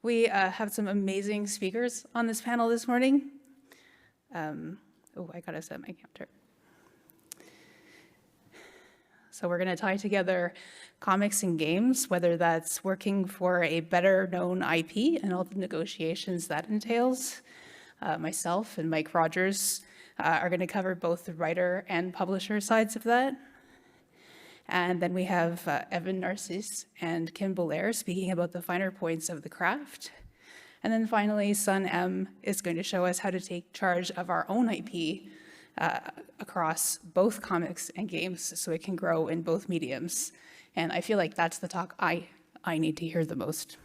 We have some amazing speakers on this panel this morning. I gotta set my counter. So we're gonna tie together comics and games, whether that's working for a better known IP and all the negotiations that entails. Myself and Mike Rogers are gonna cover both the writer and publisher sides of that. And then we have Evan Narcisse and Kim Belair speaking about the finer points of the craft. And then finally, Sun M is going to show us how to take charge of our own IP across both comics and games so it can grow in both mediums. And I feel like that's the talk I need to hear the most.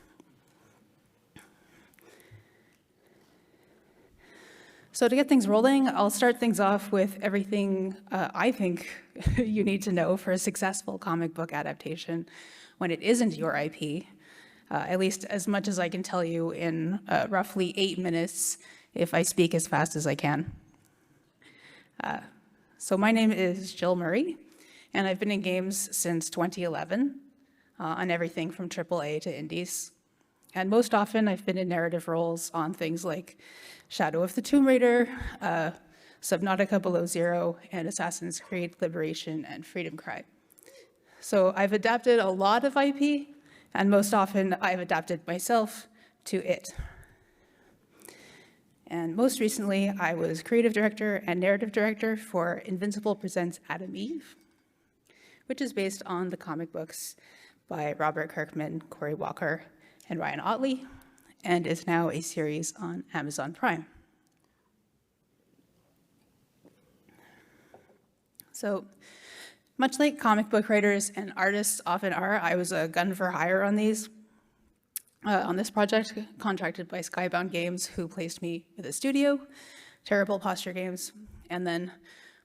So to get things rolling, I'll start things off with everything I think you need to know for a successful comic book adaptation when it isn't your IP, at least as much as I can tell you in roughly 8 minutes if I speak as fast as I can. So my name is Jill Murray, and I've been in games since 2011 on everything from AAA to indies. And most often, I've been in narrative roles on things like Shadow of the Tomb Raider, Subnautica Below Zero, and Assassin's Creed Liberation and Freedom Cry. So I've adapted a lot of IP, and most often I've adapted myself to it. And most recently, I was creative director and narrative director for Invincible Presents Adam Eve, which is based on the comic books by Robert Kirkman, Cory Walker, and Ryan Ottley, and is now a series on Amazon Prime. So, much like comic book writers and artists often are, I was a gun for hire on this project, contracted by Skybound Games, who placed me with a studio, Terrible Posture Games, and then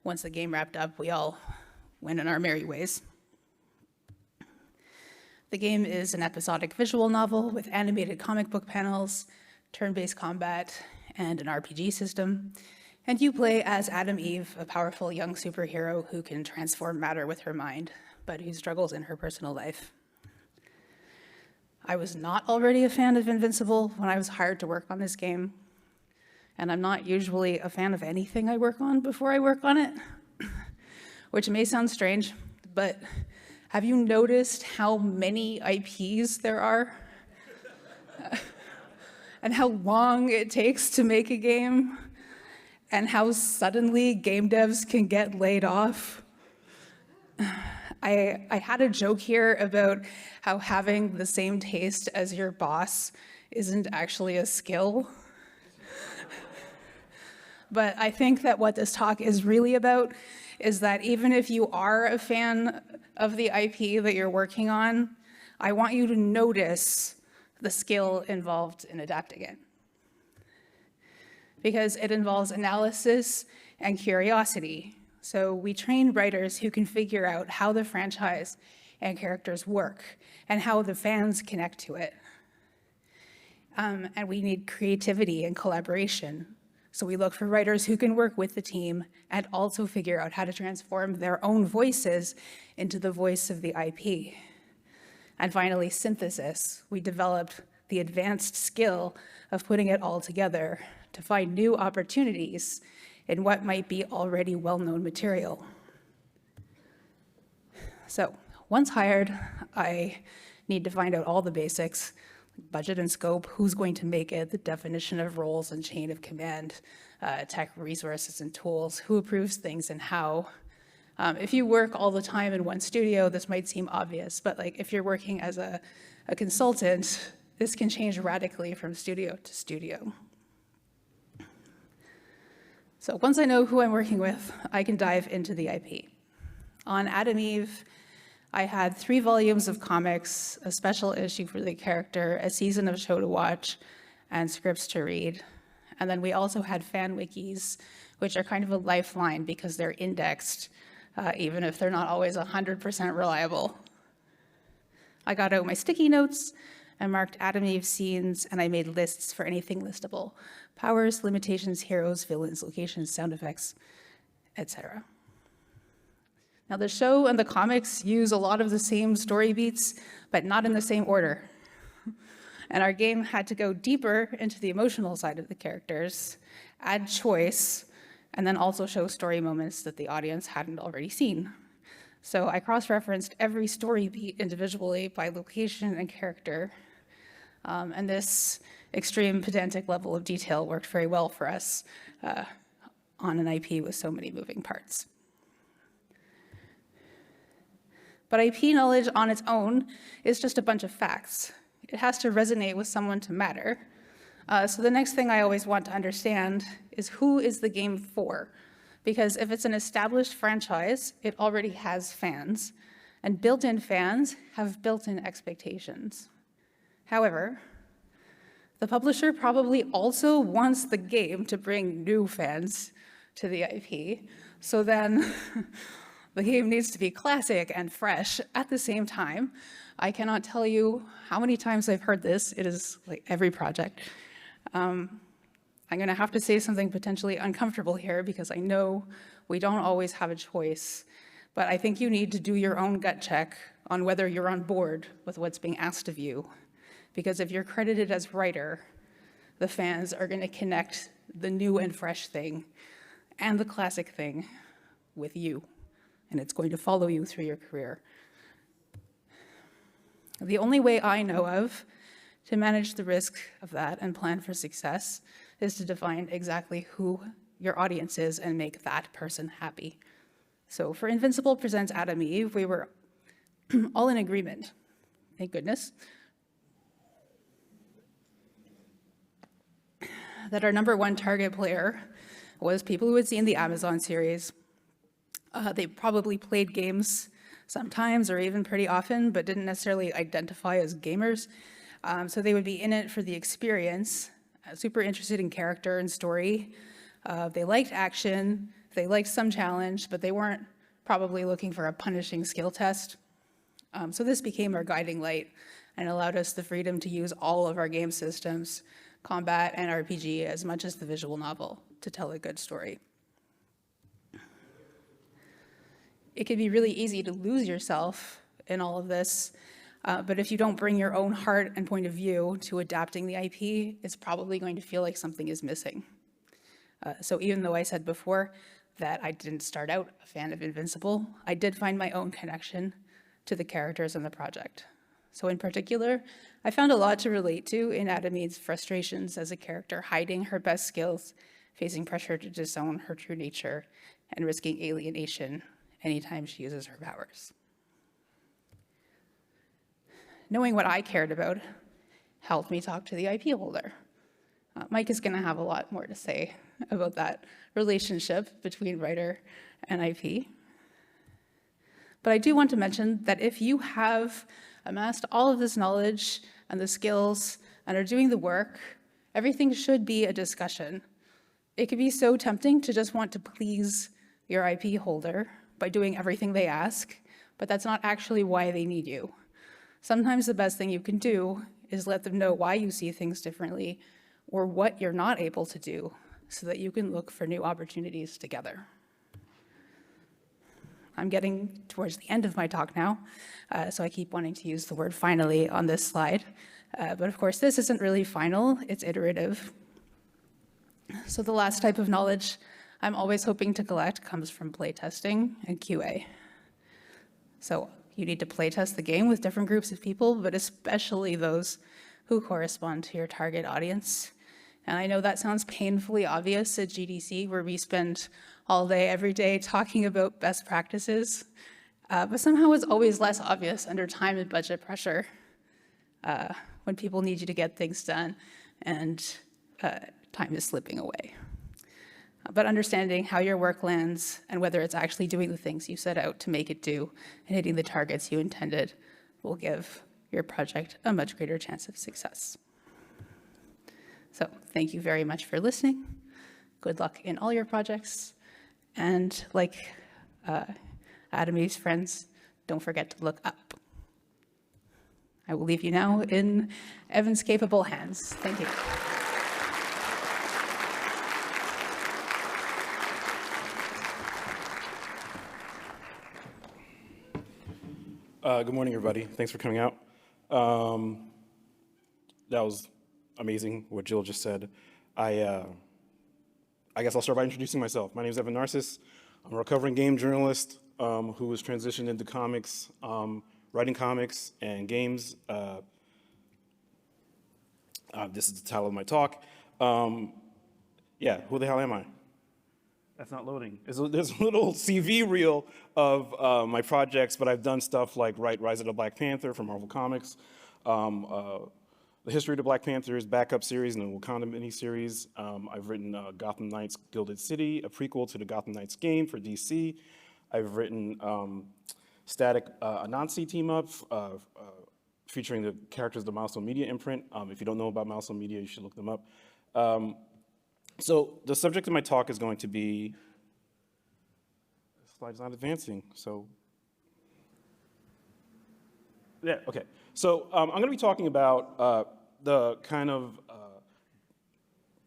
once the game wrapped up, we all went in our merry ways. The game is an episodic visual novel with animated comic book panels, turn-based combat, and an RPG system. And you play as Adam Eve, a powerful young superhero who can transform matter with her mind, but who struggles in her personal life. I was not already a fan of Invincible when I was hired to work on this game, and I'm not usually a fan of anything I work on before I work on it, which may sound strange, but have you noticed how many IPs there are? And how long it takes to make a game? And how suddenly game devs can get laid off? I had a joke here about how having the same taste as your boss isn't actually a skill. But I think that what this talk is really about is that even if you are a fan of the IP that you're working on, I want you to notice the skill involved in adapting it. Because it involves analysis and curiosity. So we train writers who can figure out how the franchise and characters work and how the fans connect to it. And we need creativity and collaboration. So we look for writers who can work with the team and also figure out how to transform their own voices into the voice of the IP. And finally, synthesis. We developed the advanced skill of putting it all together to find new opportunities in what might be already well-known material. So once hired, I need to find out all the basics: budget and scope, who's going to make it, the definition of roles and chain of command, tech resources and tools, who approves things and how. If you work all the time in one studio, this might seem obvious, but like if you're working as a consultant, this can change radically from studio to studio. So once I know who I'm working with, I can dive into the IP. On Adam Eve, I had 3 volumes of comics, a special issue for the character, a season of show to watch, and scripts to read. And then we also had fan wikis, which are kind of a lifeline because they're indexed, even if they're not always 100% reliable. I got out my sticky notes, I marked Adam Eve scenes, and I made lists for anything listable: powers, limitations, heroes, villains, locations, sound effects, etc. Now, the show and the comics use a lot of the same story beats, but not in the same order. And our game had to go deeper into the emotional side of the characters, add choice, and then also show story moments that the audience hadn't already seen. So I cross-referenced every story beat individually by location and character. And this extreme pedantic level of detail worked very well for us on an IP with so many moving parts. But IP knowledge on its own is just a bunch of facts. It has to resonate with someone to matter. So the next thing I always want to understand is who is the game for? Because if it's an established franchise, it already has fans, and built-in fans have built-in expectations. However, the publisher probably also wants the game to bring new fans to the IP, so then the game needs to be classic and fresh at the same time. I cannot tell you how many times I've heard this. It is like every project. I'm going to have to say something potentially uncomfortable here because I know we don't always have a choice, but I think you need to do your own gut check on whether you're on board with what's being asked of you. Because if you're credited as writer, the fans are going to connect the new and fresh thing and the classic thing with you, and it's going to follow you through your career. The only way I know of to manage the risk of that and plan for success is to define exactly who your audience is and make that person happy. So for Invincible Presents Adam Eve, we were all in agreement, thank goodness, that our #1 target player was people who had seen the Amazon series. They probably played games sometimes or even pretty often, but didn't necessarily identify as gamers. So they would be in it for the experience, super interested in character and story. They liked action, they liked some challenge, but they weren't probably looking for a punishing skill test. So this became our guiding light and allowed us the freedom to use all of our game systems, combat and RPG, as much as the visual novel to tell a good story. It can be really easy to lose yourself in all of this, but if you don't bring your own heart and point of view to adapting the IP, it's probably going to feel like something is missing. So even though I said before that I didn't start out a fan of Invincible, I did find my own connection to the characters in the project. So in particular, I found a lot to relate to in Adam Eve's frustrations as a character, hiding her best skills, facing pressure to disown her true nature, and risking alienation anytime she uses her powers. Knowing what I cared about helped me talk to the IP holder. Mike is going to have a lot more to say about that relationship between writer and IP. But I do want to mention that if you have amassed all of this knowledge and the skills and are doing the work, everything should be a discussion. It can be so tempting to just want to please your IP holder by doing everything they ask, but that's not actually why they need you. Sometimes the best thing you can do is let them know why you see things differently or what you're not able to do so that you can look for new opportunities together. I'm getting towards the end of my talk now, so I keep wanting to use the word finally on this slide. But of course, this isn't really final, it's iterative. So the last type of knowledge I'm always hoping to collect comes from playtesting and QA. So you need to playtest the game with different groups of people, but especially those who correspond to your target audience. And I know that sounds painfully obvious at GDC, where we spend all day, every day talking about best practices, but somehow it's always less obvious under time and budget pressure when people need you to get things done and time is slipping away. But understanding how your work lands and whether it's actually doing the things you set out to make it do and hitting the targets you intended will give your project a much greater chance of success. So thank you very much for listening. Good luck in all your projects. And like Adam Eve's friends, don't forget to look up. I will leave you now in Evan's capable hands. Thank you. Good morning, everybody. Thanks for coming out. That was amazing, what Jill just said. I guess I'll start by introducing myself. My name is Evan Narcis. I'm a recovering game journalist who has transitioned into comics, writing comics and games. This is the title of my talk. Yeah, who the hell am I? That's not loading. There's a little CV reel of my projects, but I've done stuff like write Rise of the Black Panther for Marvel Comics, the History of the Black Panthers backup series and the Wakanda miniseries. I've written Gotham Knights Gilded City, a prequel to the Gotham Knights game for DC. I've written Static Anansi team up, featuring the characters of the Milestone Media imprint. If you don't know about Milestone Media, you should look them up. So the subject of my talk is going to be, the slide's not advancing, so. Yeah, okay. So I'm going to be talking about the kind of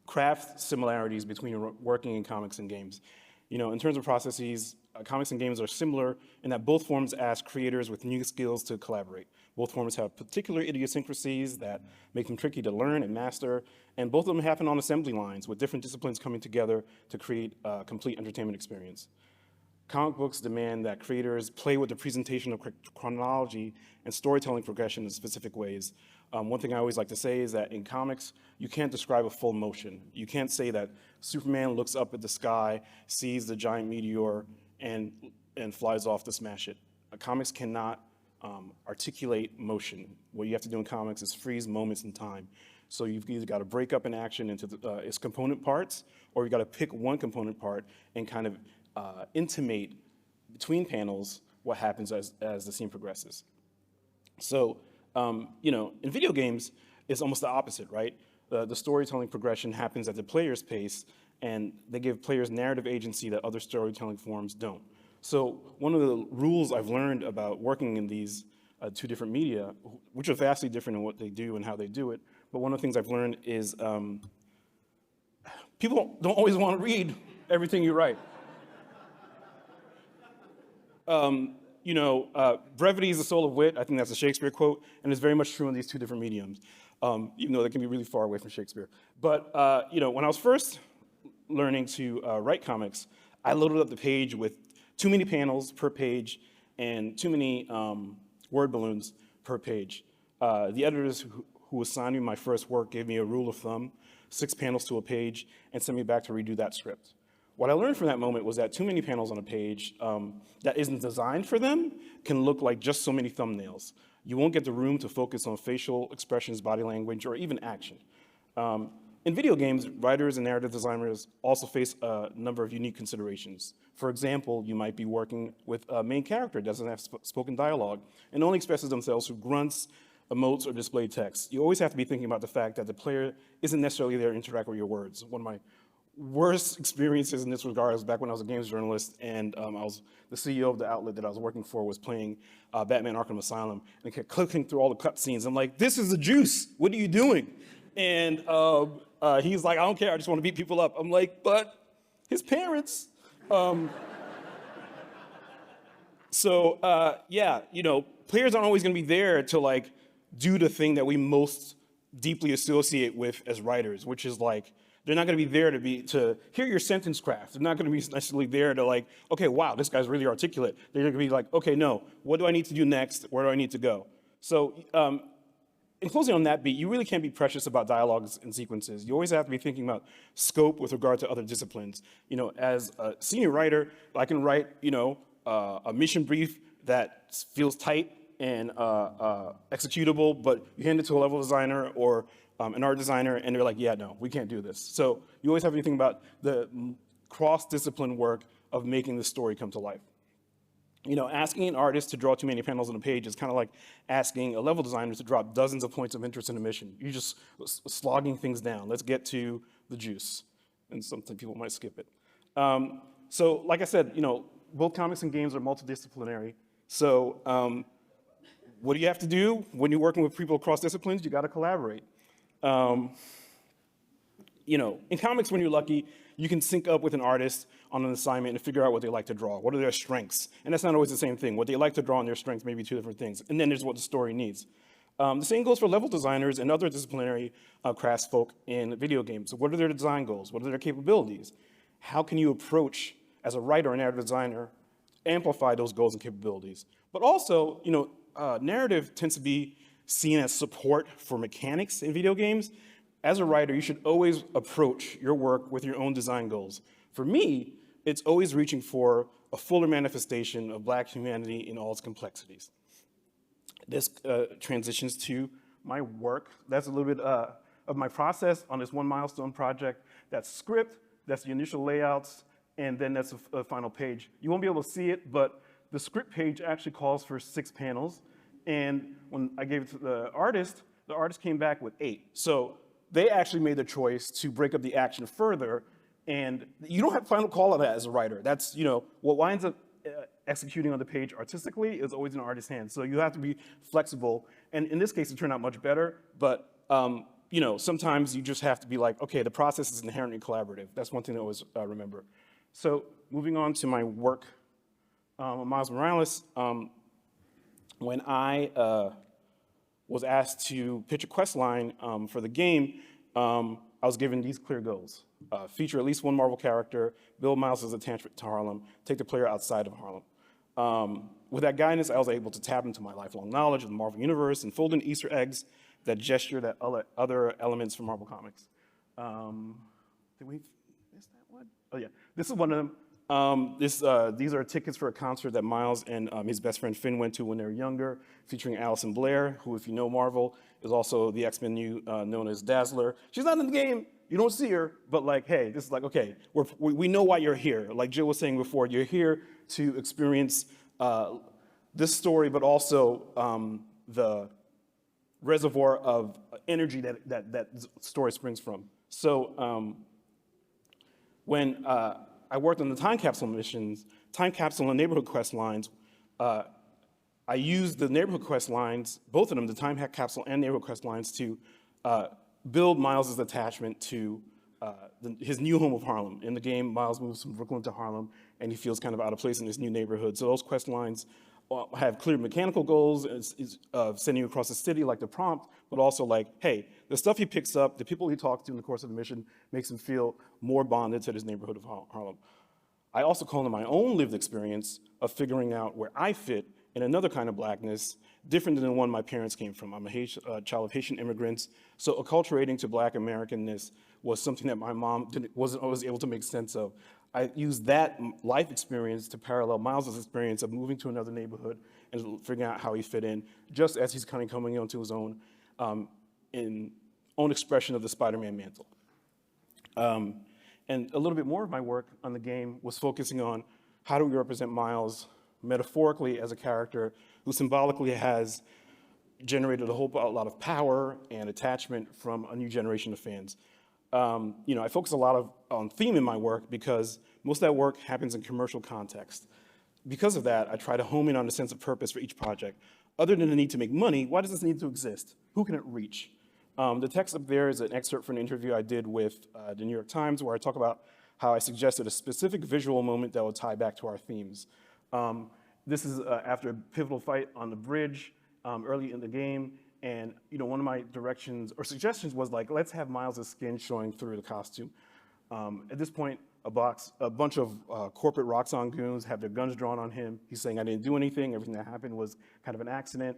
craft similarities between working in comics and games. You know, in terms of processes, comics and games are similar in that both forms ask creators with new skills to collaborate. Both forms have particular idiosyncrasies that make them tricky to learn and master, and both of them happen on assembly lines with different disciplines coming together to create a complete entertainment experience. Comic books demand that creators play with the presentation of chronology and storytelling progression in specific ways. One thing I always like to say is that in comics, you can't describe a full motion. You can't say that Superman looks up at the sky, sees the giant meteor, and flies off to smash it. Comics cannot articulate motion. What you have to do in comics is freeze moments in time. So you've either got to break up an action into its component parts, or you've got to pick one component part and kind of intimate between panels what happens as the scene progresses. So, you know, in video games, it's almost the opposite, right? The storytelling progression happens at the player's pace, and they give players narrative agency that other storytelling forms don't. So one of the rules I've learned about working in these two different media, which are vastly different in what they do and how they do it, but one of the things I've learned is people don't always want to read everything you write. You know, brevity is the soul of wit. I think that's a Shakespeare quote, and it's very much true in these two different mediums, even though they can be really far away from Shakespeare. But, you know, when I was first learning to write comics, I loaded up the page with too many panels per page and too many word balloons per page. The editors who assigned me my first work gave me a rule of thumb, 6 panels to a page, and sent me back to redo that script. What I learned from that moment was that too many panels on a page that isn't designed for them can look like just so many thumbnails. You won't get the room to focus on facial expressions, body language, or even action. In video games, writers and narrative designers also face a number of unique considerations. For example, you might be working with a main character that doesn't have spoken dialogue and only expresses themselves through grunts, emotes, or displayed text. You always have to be thinking about the fact that the player isn't necessarily there to interact with your words. One of my worst experiences in this regard was back when I was a games journalist, and I was the CEO of the outlet that I was working for was playing Batman Arkham Asylum, and kept clicking through all the cutscenes. I'm like, this is the juice. What are you doing? And he's like, I don't care. I just want to beat people up. I'm like, but his parents. Yeah, you know, players aren't always going to be there to like do the thing that we most deeply associate with as writers, which is like, they're not going to be there to hear your sentence craft. They're not going to be necessarily there to like, okay, wow, this guy's really articulate. They're going to be like, okay, no, what do I need to do next? Where do I need to go? So in closing on that beat, you really can't be precious about dialogues and sequences. You always have to be thinking about scope with regard to other disciplines. You know, as a senior writer, I can write, you know, a mission brief that feels tight and executable, but you hand it to a level designer or an art designer, and they're like, yeah, no, we can't do this. So you always have to be thinking about the cross-discipline work of making the story come to life. You know, asking an artist to draw too many panels on a page is kind of like asking a level designer to drop dozens of points of interest in a mission. You're just slogging things down. Let's get to the juice. And some people might skip it. So like I said, you know, both comics and games are multidisciplinary. So what do you have to do when you're working with people across disciplines? You got to collaborate. You know, in comics, when you're lucky, you can sync up with an artist on an assignment and figure out what they like to draw. What are their strengths? And that's not always the same thing. What they like to draw and their strengths may be two different things. And then there's what the story needs. The same goes for level designers and other disciplinary crafts folk in video games. So what are their design goals? What are their capabilities? How can you approach, as a writer or narrative designer, amplify those goals and capabilities? But also, narrative tends to be seen as support for mechanics in video games. As a writer, you should always approach your work with your own design goals. For me, it's always reaching for a fuller manifestation of Black humanity in all its complexities. This transitions to my work. That's a little bit of my process on this one milestone project. That's script, that's the initial layouts, and then that's a final page. You won't be able to see it, but the script page actually calls for 6 panels. And when I gave it to the artist came back with 8. So they actually made the choice to break up the action further. And you don't have final call on that as a writer. That's, what winds up executing on the page artistically is always in an artist's hands. So you have to be flexible. And in this case, it turned out much better. But, sometimes you just have to be like, okay, the process is inherently collaborative. That's one thing to always remember. So moving on to my work on Miles Morales, when I was asked to pitch a quest line for the game, I was given these clear goals. Feature at least one Marvel character, build Miles' attachment to Harlem, take the player outside of Harlem. With that guidance, I was able to tap into my lifelong knowledge of the Marvel Universe and fold in Easter eggs that gesture that other elements from Marvel Comics. Did we miss that one? Oh yeah, this is one of them. These are tickets for a concert that Miles and his best friend Finn went to when they were younger, featuring Allison Blair, who, if you know Marvel, is also the X-Men known as Dazzler. She's not in the game. You don't see her, but hey, this is okay, we know why you're here. Like Jill was saying before, you're here to experience this story, but also the reservoir of energy that story springs from. So when I worked on the time capsule missions, time capsule and neighborhood quest lines, I used the neighborhood quest lines, both of them, the time capsule and neighborhood quest lines, to build Miles' attachment to his new home of Harlem. In the game, Miles moves from Brooklyn to Harlem, and he feels kind of out of place in his new neighborhood. So those quest lines have clear mechanical goals, sending you across the city like the prompt, but also hey, the stuff he picks up, the people he talks to in the course of the mission makes him feel more bonded to his neighborhood of Harlem. I also call it my own lived experience of figuring out where I fit in another kind of Blackness, different than the one my parents came from. I'm a child of Haitian immigrants, so acculturating to Black Americanness was something that my mom wasn't always able to make sense of. I used that life experience to parallel Miles' experience of moving to another neighborhood and figuring out how he fit in, just as he's kind of coming onto his own own expression of the Spider-Man mantle. And a little bit more of my work on the game was focusing on how do we represent Miles metaphorically as a character who symbolically has generated a lot of power and attachment from a new generation of fans. I focus a lot on theme in my work because most of that work happens in commercial context. Because of that, I try to home in on a sense of purpose for each project. Other than the need to make money, why does this need to exist? Who can it reach? The text up there is an excerpt from an interview I did with the New York Times where I talk about how I suggested a specific visual moment that would tie back to our themes. This is after a pivotal fight on the bridge early in the game. And one of my directions or suggestions was let's have Miles' skin showing through the costume. At this point, a bunch of corporate Roxxon goons have their guns drawn on him. He's saying, I didn't do anything. Everything that happened was kind of an accident.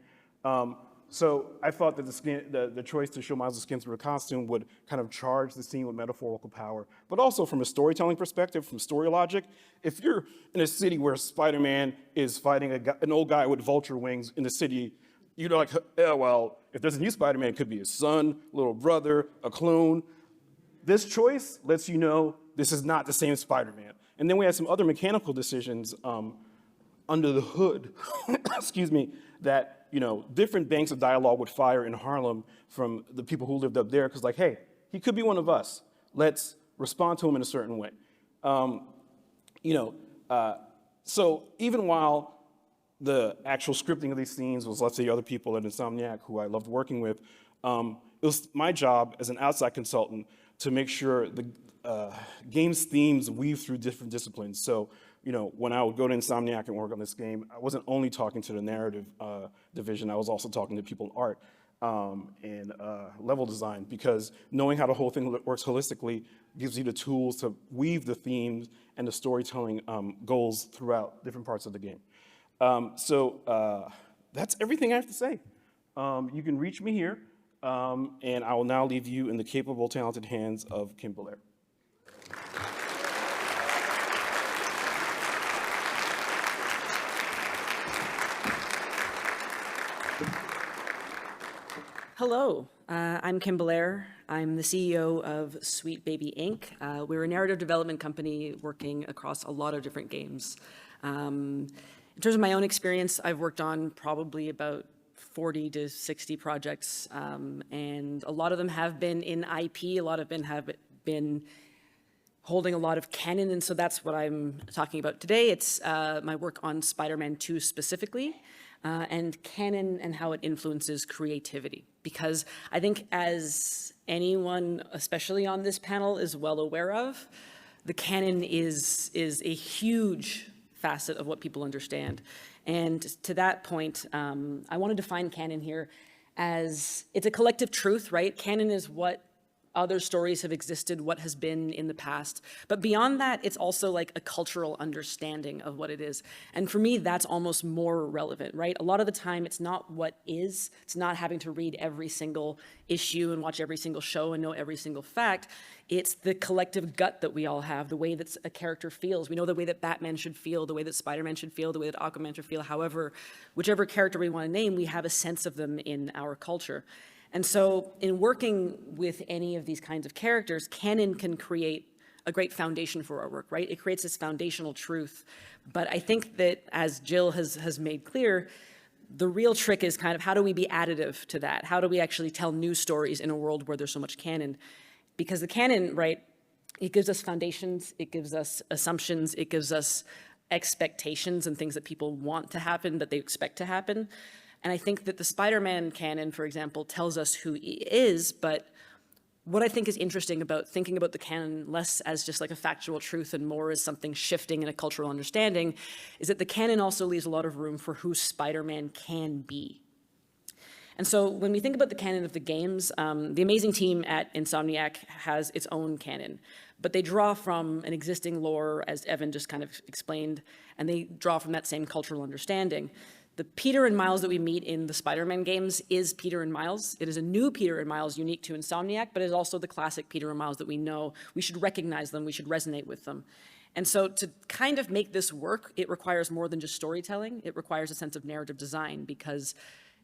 So I thought that the choice to show Miles' skin through a costume would kind of charge the scene with metaphorical power. But also from a storytelling perspective, from story logic, if you're in a city where Spider-Man is fighting an old guy with vulture wings in the city, you're yeah, well, if there's a new Spider-Man, it could be his son, little brother, a clone. This choice lets you know this is not the same Spider-Man. And then we had some other mechanical decisions under the hood, excuse me, that different banks of dialogue would fire in Harlem from the people who lived up there, because hey, he could be one of us. Let's respond to him in a certain way. So even while the actual scripting of these scenes was left to the other people at Insomniac, who I loved working with, it was my job as an outside consultant to make sure the game's themes weave through different disciplines. So, when I would go to Insomniac and work on this game, I wasn't only talking to the narrative division, I was also talking to people in art. and level design, because knowing how the whole thing works holistically gives you the tools to weave the themes and the storytelling goals throughout different parts of the game. That's everything I have to say. You can reach me here, and I will now leave you in the capable, talented hands of Kim Belair. Hello, I'm Kim Belair. I'm the CEO of Sweet Baby Inc. We're a narrative development company working across a lot of different games. In terms of my own experience, I've worked on probably about 40 to 60 projects, and a lot of them have been in IP, a lot of them have been holding a lot of canon, and so that's what I'm talking about today. It's my work on Spider-Man 2 specifically, and canon and how it influences creativity. Because I think, as anyone, especially on this panel, is well aware of, the canon is a huge facet of what people understand. And to that point, I want to define canon here as it's a collective truth, right? Canon is what other stories have existed, what has been in the past. But beyond that, it's also like a cultural understanding of what it is. And for me, that's almost more relevant, right? A lot of the time, it's not what is. It's not having to read every single issue and watch every single show and know every single fact. It's the collective gut that we all have, the way that a character feels. We know the way that Batman should feel, the way that Spider-Man should feel, the way that Aquaman should feel. However, whichever character we want to name, we have a sense of them in our culture. And so in working with any of these kinds of characters, canon can create a great foundation for our work, right? It creates this foundational truth. But I think that, as Jill has made clear, the real trick is kind of how do we be additive to that? How do we actually tell new stories in a world where there's so much canon? Because the canon, right, it gives us foundations, it gives us assumptions, it gives us expectations and things that people want to happen, that they expect to happen. And I think that the Spider-Man canon, for example, tells us who he is, but what I think is interesting about thinking about the canon less as just like a factual truth and more as something shifting in a cultural understanding is that the canon also leaves a lot of room for who Spider-Man can be. And so when we think about the canon of the games, the amazing team at Insomniac has its own canon, but they draw from an existing lore, as Evan just kind of explained, and they draw from that same cultural understanding. The Peter and Miles that we meet in the Spider-Man games is Peter and Miles. It is a new Peter and Miles unique to Insomniac, but it is also the classic Peter and Miles that we know. We should recognize them, we should resonate with them. And so to kind of make this work, it requires more than just storytelling. It requires a sense of narrative design, because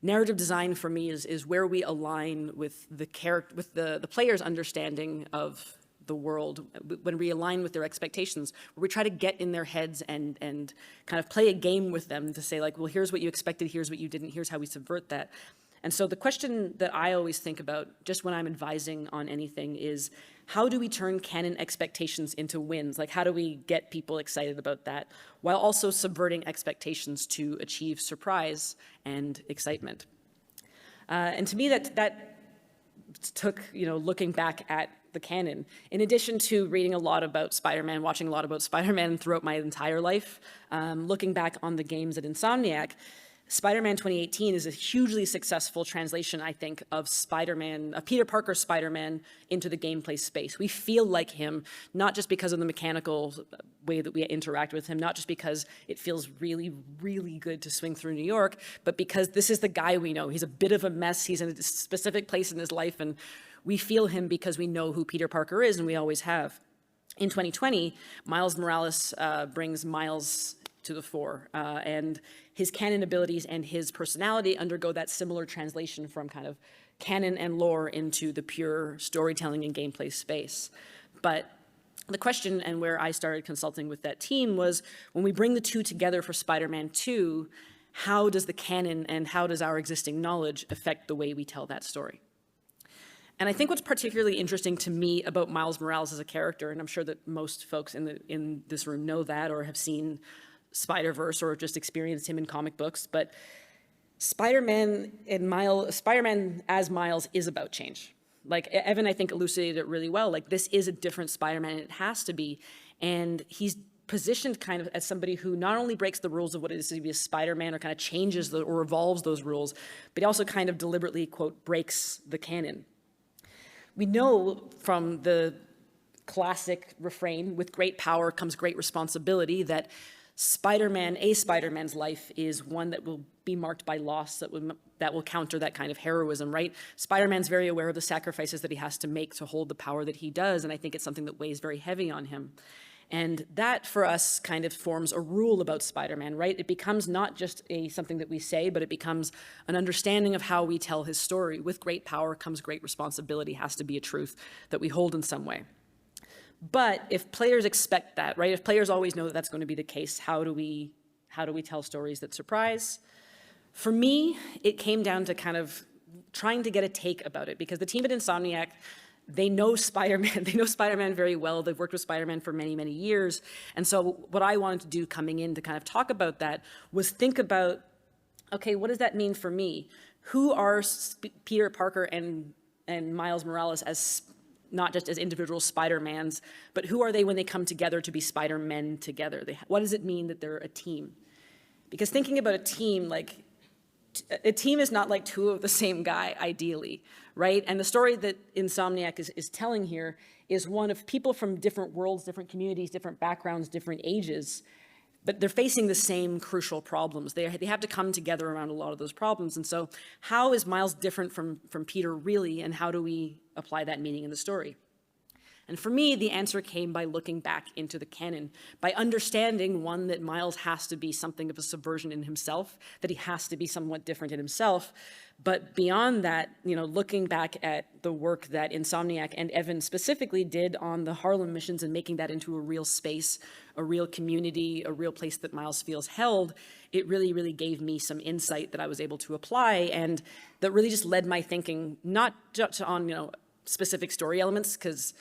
narrative design for me is where we align with the player's understanding of the world, when we align with their expectations, where we try to get in their heads and kind of play a game with them to say, like, well, here's what you expected, here's what you didn't, here's how we subvert that. And so the question that I always think about just when I'm advising on anything is, how do we turn canon expectations into wins? Like, how do we get people excited about that while also subverting expectations to achieve surprise and excitement? And to me, that took, looking back at the canon. In addition to reading a lot about Spider-Man, watching a lot about Spider-Man throughout my entire life, looking back on the games at Insomniac, Spider-Man 2018 is a hugely successful translation, I think, of Spider-Man, of Peter Parker Spider-Man into the gameplay space. We feel like him, not just because of the mechanical way that we interact with him, not just because it feels really, really good to swing through New York, but because this is the guy we know. He's a bit of a mess. He's in a specific place in his life, and we feel him because we know who Peter Parker is, and we always have. In 2020, Miles Morales brings Miles to the fore, and his canon abilities and his personality undergo that similar translation from kind of canon and lore into the pure storytelling and gameplay space. But the question, and where I started consulting with that team, was when we bring the two together for Spider-Man 2, how does the canon and how does our existing knowledge affect the way we tell that story? And I think what's particularly interesting to me about Miles Morales as a character, and I'm sure that most folks in this room know that or have seen Spider-Verse or just experienced him in comic books, but Spider-Man as Miles is about change. Like Evan, I think, elucidated it really well. Like, this is a different Spider-Man, and it has to be. And he's positioned kind of as somebody who not only breaks the rules of what it is to be a Spider-Man or kind of changes or evolves those rules, but he also kind of deliberately, quote, breaks the canon. We know from the classic refrain, with great power comes great responsibility, that a Spider-Man's life is one that will be marked by loss, that will counter that kind of heroism, right? Spider-Man's very aware of the sacrifices that he has to make to hold the power that he does, and I think it's something that weighs very heavy on him. And that, for us, kind of forms a rule about Spider-Man, right? It becomes not just something that we say, but it becomes an understanding of how we tell his story. With great power comes great responsibility, has to be a truth that we hold in some way. But if players expect that, right? If players always know that that's going to be the case, how do we tell stories that surprise? For me, it came down to kind of trying to get a take about it, because the team at Insomniac, they know Spider-Man. They know Spider-Man very well. They've worked with Spider-Man for many, many years. And so what I wanted to do coming in to kind of talk about that was think about, okay, what does that mean for me? Who are Peter Parker and Miles Morales as not just as individual Spider-Mans, but who are they when they come together to be Spider-Men together? What does it mean that they're a team? Because thinking about a team, like, a team is not like two of the same guy, ideally, right? And the story that Insomniac is telling here is one of people from different worlds, different communities, different backgrounds, different ages, but they're facing the same crucial problems. They have to come together around a lot of those problems. And so how is Miles different from Peter really, and how do we apply that meaning in the story? And for me, the answer came by looking back into the canon, by understanding, one, that Miles has to be something of a subversion in himself, that he has to be somewhat different in himself. But beyond that, looking back at the work that Insomniac and Evan specifically did on the Harlem missions and making that into a real space, a real community, a real place that Miles feels held, it really, really gave me some insight that I was able to apply, and that really just led my thinking, not just on, specific story elements, because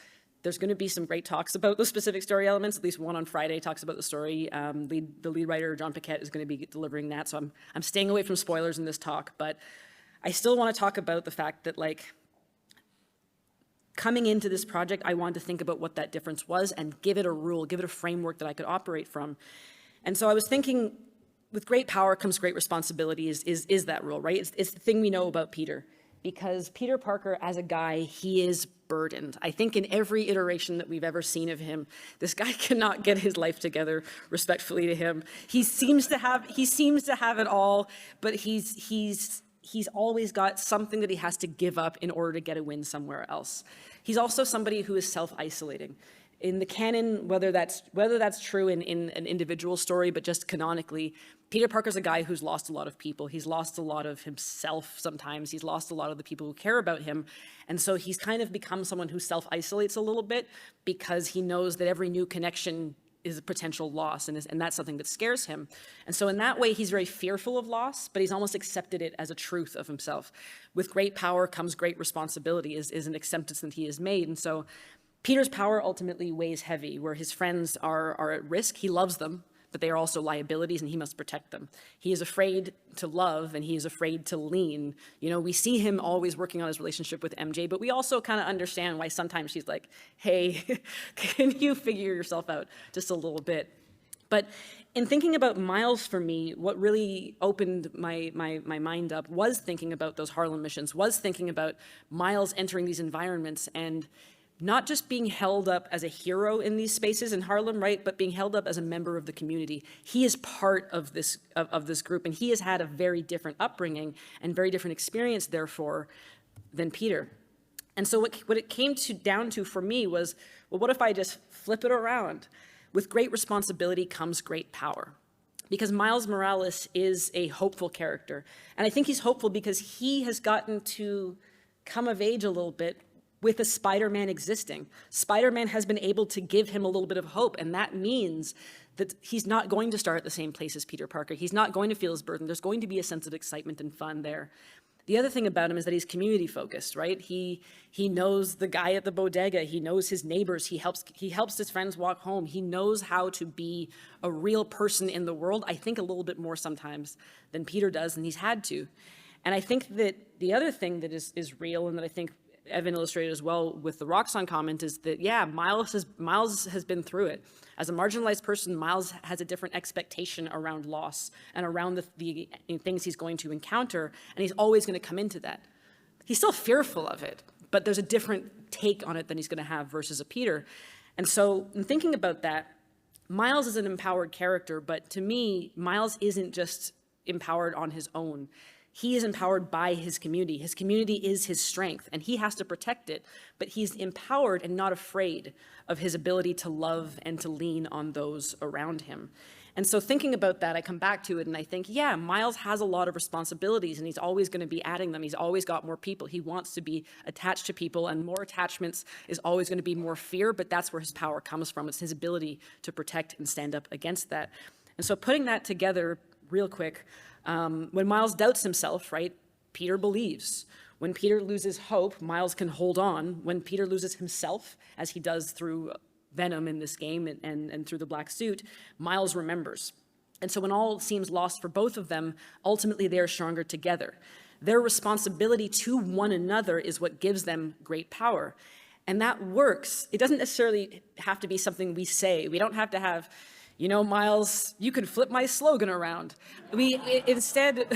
there's going to be some great talks about those specific story elements. At least one on Friday talks about the story. The lead writer, John Paquette, is going to be delivering that. So I'm staying away from spoilers in this talk. But I still want to talk about the fact that, like, coming into this project, I wanted to think about what that difference was and give it a rule, give it a framework that I could operate from. And so I was thinking, with great power comes great responsibility is that rule, right? It's the thing we know about Peter. Because Peter Parker, as a guy, he is burdened. I think in every iteration that we've ever seen of him, this guy cannot get his life together, respectfully to him. He seems to have it all, but he's always got something that he has to give up in order to get a win somewhere else. He's also somebody who is self-isolating. In the canon, whether that's true in an individual story, but just canonically, Peter Parker's a guy who's lost a lot of people. He's lost a lot of himself sometimes. He's lost a lot of the people who care about him. And so he's kind of become someone who self-isolates a little bit, because he knows that every new connection is a potential loss, and that's something that scares him. And so in that way, he's very fearful of loss, but he's almost accepted it as a truth of himself. With great power comes great responsibility is an acceptance that he has made. And so Peter's power ultimately weighs heavy, where his friends are at risk. He loves them, but they are also liabilities, and he must protect them. He is afraid to love, and he is afraid to lean. We see him always working on his relationship with MJ, but we also kind of understand why sometimes she's like, hey, can you figure yourself out just a little bit? But in thinking about Miles, for me, what really opened my mind up was thinking about those Harlem missions, was thinking about Miles entering these environments and not just being held up as a hero in these spaces in Harlem, right, but being held up as a member of the community. He is part of this group, and he has had a very different upbringing and very different experience, therefore, than Peter. And so what it came down to for me was, well, what if I just flip it around? With great responsibility comes great power. Because Miles Morales is a hopeful character. And I think he's hopeful because he has gotten to come of age a little bit with a Spider-Man existing. Spider-Man has been able to give him a little bit of hope, and that means that he's not going to start at the same place as Peter Parker. He's not going to feel his burden. There's going to be a sense of excitement and fun there. The other thing about him is that he's community-focused, right? He knows the guy at the bodega. He knows his neighbors. He helps his friends walk home. He knows how to be a real person in the world, I think a little bit more sometimes than Peter does, and he's had to. And I think that the other thing that is real, and that I think Evan illustrated as well with the Roxxon comment is that, yeah, Miles has been through it. As a marginalized person, Miles has a different expectation around loss and around the things he's going to encounter, and he's always going to come into that. He's still fearful of it, but there's a different take on it than he's going to have versus a Peter. And so in thinking about that, Miles is an empowered character, but to me, Miles isn't just empowered on his own. He is empowered by his community. His community is his strength, and he has to protect it, but he's empowered and not afraid of his ability to love and to lean on those around him. And so thinking about that, I come back to it and I think, yeah, Miles has a lot of responsibilities and he's always going to be adding them. He's always got more people. He wants to be attached to people, and more attachments is always going to be more fear, but that's where his power comes from. It's his ability to protect and stand up against that. And so putting that together real quick, when Miles doubts himself, right, Peter believes. When Peter loses hope, Miles can hold on. When Peter loses himself, as he does through Venom in this game and through the black suit, Miles remembers. And so when all seems lost for both of them, ultimately they are stronger together. Their responsibility to one another is what gives them great power. And that works. It doesn't necessarily have to be something we say. We don't have to have, you know, Miles, you can flip my slogan around. Instead,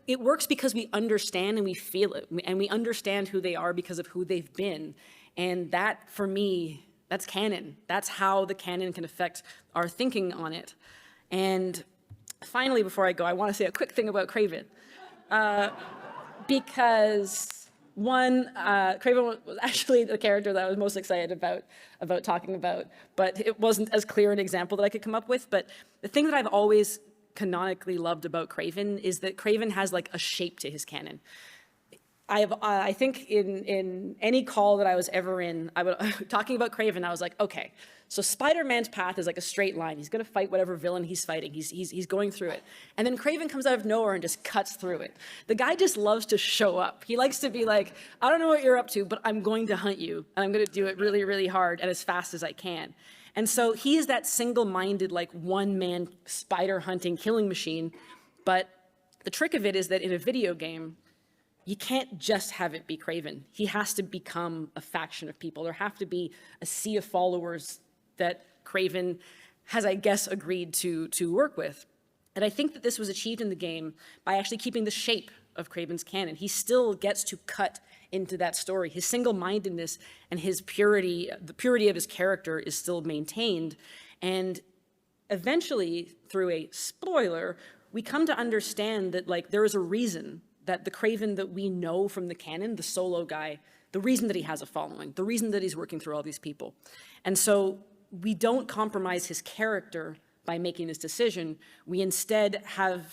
it works because we understand and we feel it, and we understand who they are because of who they've been. And that, for me, that's canon. That's how the canon can affect our thinking on it. And finally, before I go, I want to say a quick thing about Craven. Because one, Craven was actually the character that I was most excited about talking about, but it wasn't as clear an example that I could come up with. But the thing that I've always canonically loved about Craven is that Craven has like a shape to his canon. I think in any call that I was ever in, talking about Craven, I was like, okay, so Spider-Man's path is like a straight line. He's going to fight whatever villain he's fighting. He's going through it. And then Craven comes out of nowhere and just cuts through it. The guy just loves to show up. He likes to be like, I don't know what you're up to, but I'm going to hunt you. And I'm going to do it really, really hard and as fast as I can. And so he is that single-minded, like one-man spider hunting killing machine. But the trick of it is that in a video game, you can't just have it be Craven. He has to become a faction of people. There have to be a sea of followers that Craven has, I guess, agreed to work with. And I think that this was achieved in the game by actually keeping the shape of Craven's canon. He still gets to cut into that story. His single-mindedness and his purity, the purity of his character is still maintained. And eventually, through a spoiler, we come to understand that like there is a reason that the Craven that we know from the canon, the solo guy, the reason that he has a following, the reason that he's working through all these people. And so we don't compromise his character by making this decision. We instead have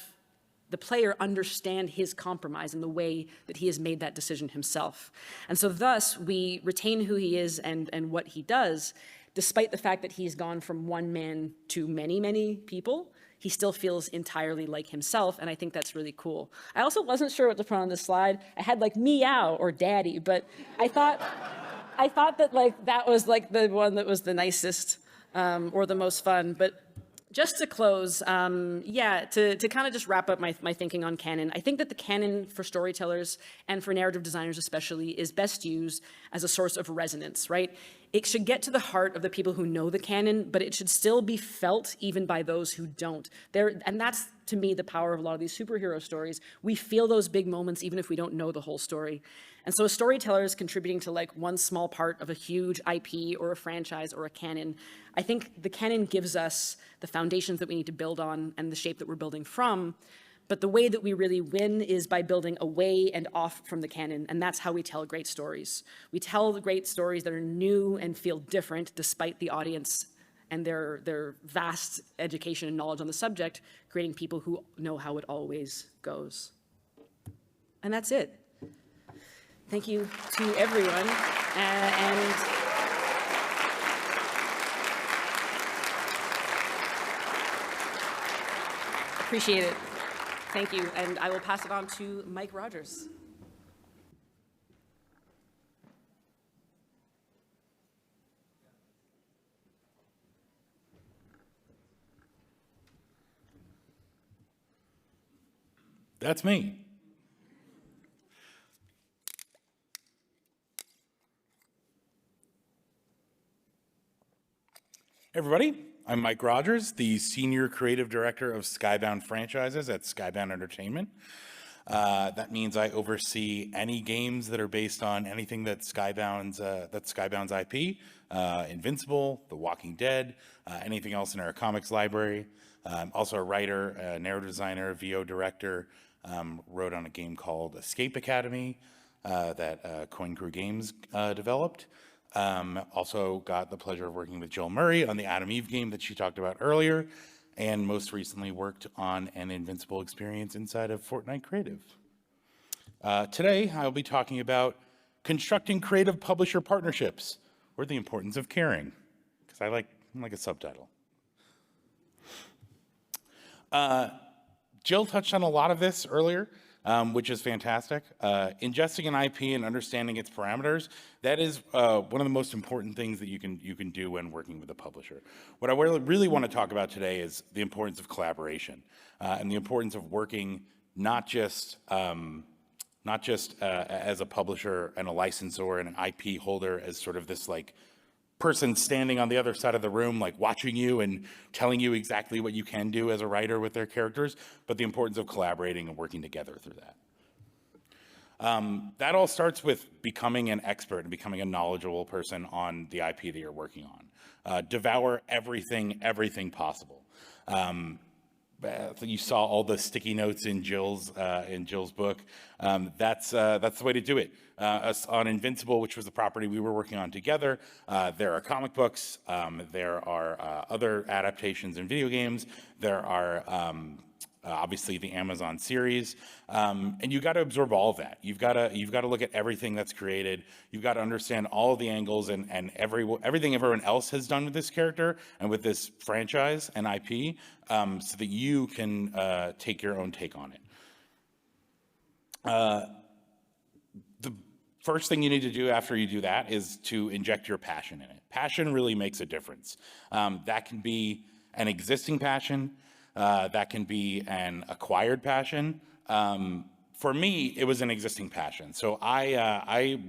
the player understand his compromise and the way that he has made that decision himself. And so thus, we retain who he is and what he does, despite the fact that he's gone from one man to many, many people. He still feels entirely like himself, and I think that's really cool. I also wasn't sure what to put on this slide. I had like meow or daddy, but I thought that like that was like the one that was the nicest or the most fun. But just to close, to kind of just wrap up my thinking on canon, I think that the canon for storytellers and for narrative designers especially is best used as a source of resonance, right? It should get to the heart of the people who know the canon, but it should still be felt even by those who don't. And that's, to me, the power of a lot of these superhero stories. We feel those big moments even if we don't know the whole story. And so a storyteller is contributing to like one small part of a huge IP or a franchise or a canon. I think the canon gives us the foundations that we need to build on and the shape that we're building from. But the way that we really win is by building away and off from the canon, and that's how we tell great stories. We tell the great stories that are new and feel different despite the audience and their vast education and knowledge on the subject, creating people who know how it always goes. And that's it. Thank you to everyone, and appreciate it. Thank you, and I will pass it on to Mike Rogers. That's me. Everybody, I'm Mike Rogers, the Senior Creative Director of Skybound Franchises at Skybound Entertainment. That means I oversee any games that are based on anything that's Skybound's IP, Invincible, The Walking Dead, anything else in our comics library. I'm also a writer, a narrative designer, VO director, wrote on a game called Escape Academy that Coin Crew Games developed. Also got the pleasure of working with Jill Murray on the Adam Eve game that she talked about earlier, and most recently worked on an Invincible experience inside of Fortnite Creative. Today, I'll be talking about constructing creative publisher partnerships, or the importance of caring, because I'm like a subtitle. Jill touched on a lot of this earlier, which is fantastic. Ingesting an IP and understanding its parameters, that is one of the most important things that you can do when working with a publisher. What I really want to talk about today is the importance of collaboration and the importance of working not just as a publisher and a licensor and an IP holder as sort of this like person standing on the other side of the room, like watching you and telling you exactly what you can do as a writer with their characters, but the importance of collaborating and working together through that. That all starts with becoming an expert and becoming a knowledgeable person on the IP that you're working on. Devour everything possible. You saw all the sticky notes in Jill's book. That's the way to do it. On Invincible, which was the property we were working on together, there are comic books, there are other adaptations in video games, there are obviously the Amazon series, and you got to absorb all of that. You've got to look at everything that's created. You've got to understand all of the angles and everything everyone else has done with this character and with this franchise and IP, so that you can take your own take on it. The first thing you need to do after you do that is to inject your passion in it. Passion really makes a difference. That can be an existing passion. That can be an acquired passion. For me, it was an existing passion. So I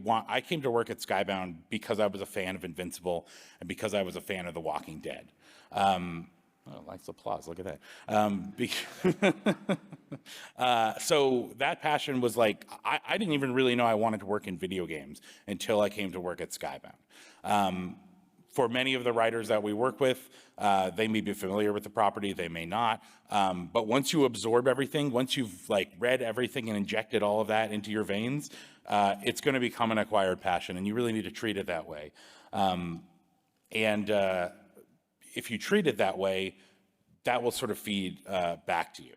came to work at Skybound because I was a fan of Invincible and because I was a fan of The Walking Dead. Nice applause, look at that. So that passion was like, I didn't even really know I wanted to work in video games until I came to work at Skybound. For many of the writers that we work with, they may be familiar with the property, they may not. But once you absorb everything, once you've like read everything and injected all of that into your veins, it's going to become an acquired passion, and you really need to treat it that way. If you treat it that way, that will sort of feed back to you.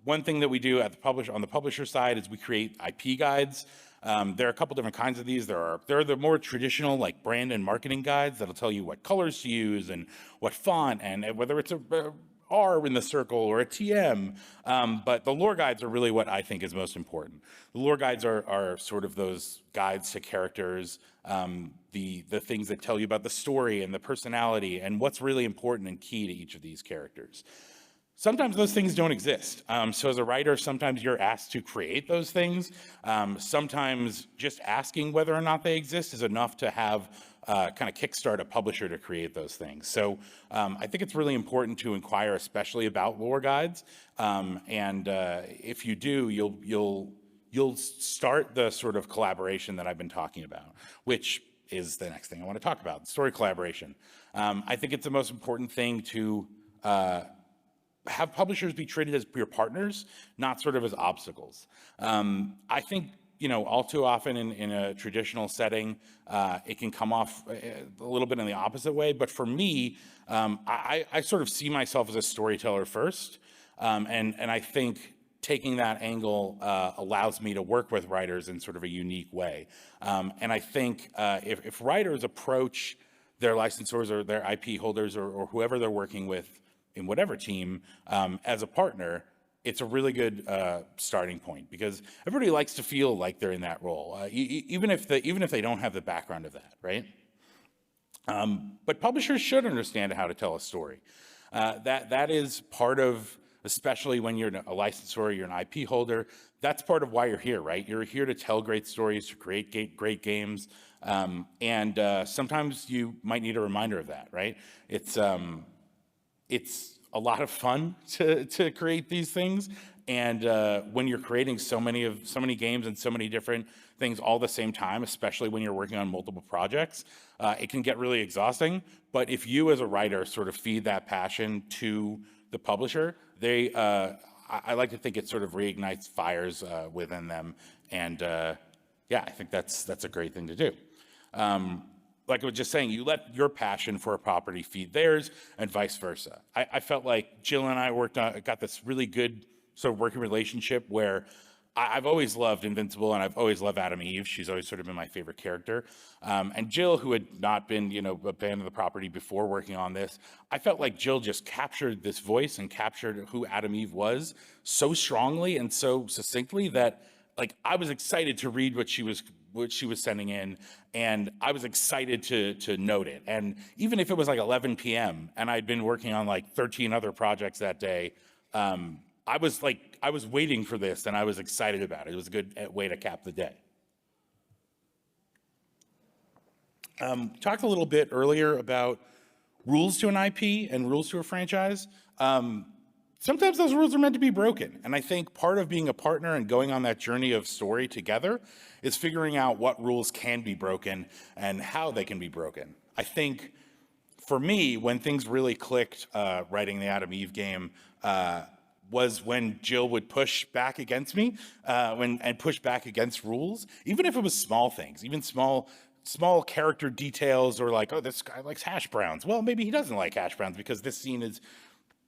One thing that we do at on the publisher side is we create IP guides. There are a couple different kinds of these. There are the more traditional like brand and marketing guides that'll tell you what colors to use and what font and whether it's a R in the circle or a TM. But the lore guides are really what I think is most important. The lore guides are sort of those guides to characters, the things that tell you about the story and the personality and what's really important and key to each of these characters. Sometimes those things don't exist. So as a writer, sometimes you're asked to create those things. Sometimes just asking whether or not they exist is enough to have kind of kickstart a publisher to create those things. So I think it's really important to inquire, especially about lore guides. If you do, you'll start the sort of collaboration that I've been talking about, which is the next thing I want to talk about, story collaboration. I think it's the most important thing to have publishers be treated as your partners, not sort of as obstacles. I think, all too often in a traditional setting, it can come off a little bit in the opposite way. But for me, I sort of see myself as a storyteller first. And I think taking that angle allows me to work with writers in sort of a unique way. And I think if writers approach their licensors or their IP holders or whoever they're working with in whatever team as a partner, it's a really good starting point, because everybody likes to feel like they're in that role, even if they don't have the background of that, right? But publishers should understand how to tell a story. That is part of especially when you're a licensor, you're an IP holder. That's part of why you're here, right? You're here to tell great stories, to create great games. And sometimes you might need a reminder of that, right? It's a lot of fun to create these things. And when you're creating so many games and so many different things all at the same time, especially when you're working on multiple projects, it can get really exhausting. But if you as a writer sort of feed that passion to the publisher, I like to think it sort of reignites fires within them. And yeah, I think that's a great thing to do. Like I was just saying, you let your passion for a property feed theirs and vice versa. I felt like Jill and I got this really good sort of working relationship where I've always loved Invincible and I've always loved Adam Eve. She's always sort of been my favorite character. And Jill, who had not been, a fan of the property before working on this, I felt like Jill just captured this voice and captured who Adam Eve was so strongly and so succinctly that like I was excited to read what she was sending in, and I was excited to note it. And even if it was like 11 p.m. and I'd been working on like 13 other projects that day, I was waiting for this and I was excited about it. It was a good way to cap the day. Talked a little bit earlier about rules to an IP and rules to a franchise. Sometimes those rules are meant to be broken. And I think part of being a partner and going on that journey of story together is figuring out what rules can be broken and how they can be broken. I think for me, when things really clicked writing the Adam Eve game, was when Jill would push back against me and push back against rules, even if it was small things, even small character details, or like, oh, this guy likes hash browns. Well, maybe he doesn't like hash browns because this scene is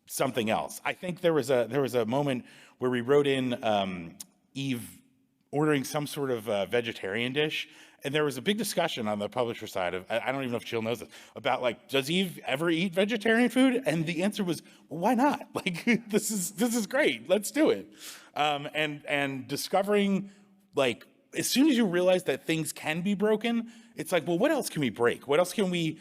something else. I think there was a moment where we wrote in Eve ordering some sort of vegetarian dish, and there was a big discussion on the publisher side of, I don't even know if Jill knows this, about like, does Eve ever eat vegetarian food? And the answer was, well, why not? Like, this is great. Let's do it. And discovering, like, as soon as you realize that things can be broken, it's like, well, what else can we break? What else can we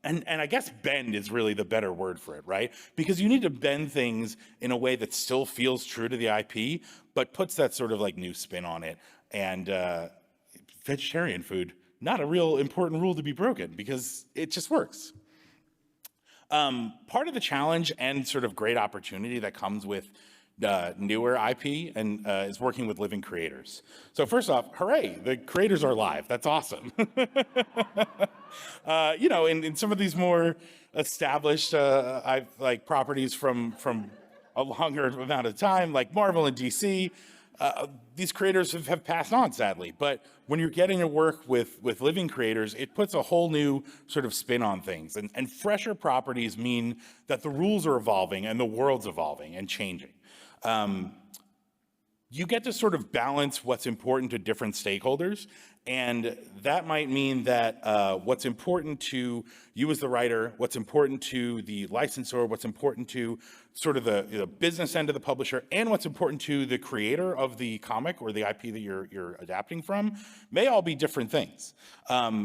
and I guess bend is really the better word for it, right? Because you need to bend things in a way that still feels true to the IP, but puts that sort of like new spin on it. And vegetarian food, not a real important rule to be broken because it just works. Part of the challenge and sort of great opportunity that comes with newer IP and is working with living creators. So first off, hooray, the creators are live. That's awesome. In some of these more established I've like properties from a longer amount of time, like Marvel and DC, these creators have passed on, sadly. But when you're getting to work with living creators, it puts a whole new sort of spin on things. And fresher properties mean that the rules are evolving and the world's evolving and changing. You get to sort of balance what's important to different stakeholders. And that might mean that what's important to you as the writer, what's important to the licensor, what's important to sort of the business end of the publisher, and what's important to the creator of the comic or the IP that you're adapting from may all be different things.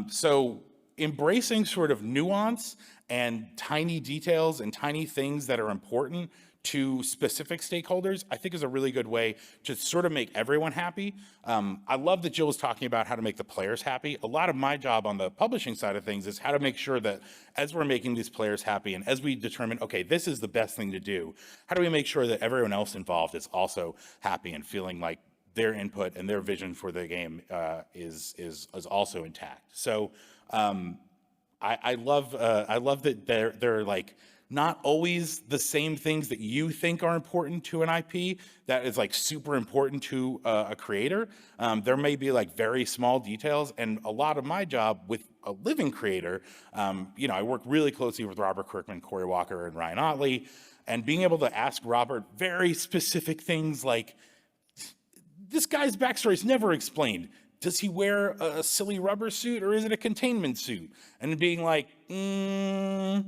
So embracing sort of nuance and tiny details and tiny things that are important to specific stakeholders, I think is a really good way to sort of make everyone happy. I love that Jill was talking about how to make the players happy. A lot of my job on the publishing side of things is how to make sure that as we're making these players happy and as we determine, okay, this is the best thing to do, how do we make sure that everyone else involved is also happy and feeling like their input and their vision for the game is also intact. So I love that they're like, not always the same things that you think are important to an IP that is like super important to a creator. There may be like very small details, and a lot of my job with a living creator, I work really closely with Robert Kirkman, Corey Walker, and Ryan Otley, and being able to ask Robert very specific things like, this guy's backstory is never explained. Does he wear a silly rubber suit or is it a containment suit? And being like, well,